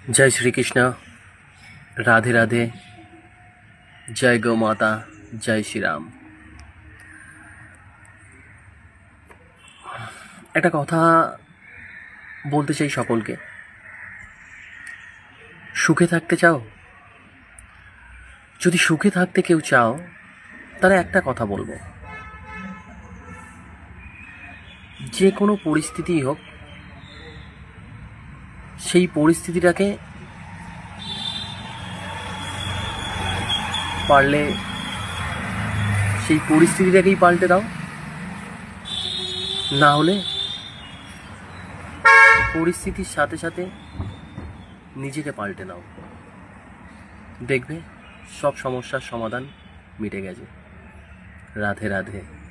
जय श्री कृष्ण। राधे राधे। जय गौ माता। जय श्री राम। একটা কথা বলতে চাই সকলকে, সুখে থাকতে চাও? যদি সুখে থাকতে কেউ চাও তাহলে একটা কথা বলবো, যে কোনো পরিস্থিতিই হোক সেই পরিস্থিতিটাকে পারলে সেই পরিস্থিতিটাকেই পাল্টে দাও, না হলে পরিস্থিতির সাথে সাথে নিজেকে পাল্টে নাও। দেখবে সব সমস্যার সমাধান মিটে গেছে। রাধে রাধে।